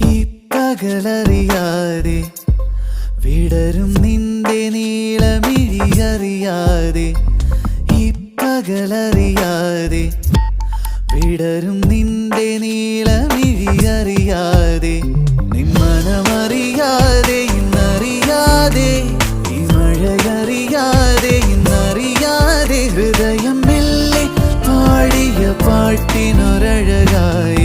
ഈ പകലറിയാതെ വിടരും നിന്റെ നീളമിഴിയറിയാതെ ഈ പകലറിയാതെ വിടരും നിന്റെ നീളമിഴിയറിയാതെ നിന്മനമറിയാതെ ഇന്നറിയാതെ ഈ മഴയറിയാതെ ഇന്നറിയാതെ ഹൃദയം മെല്ലെ പാടിയ പാട്ടിനൊരഴകായി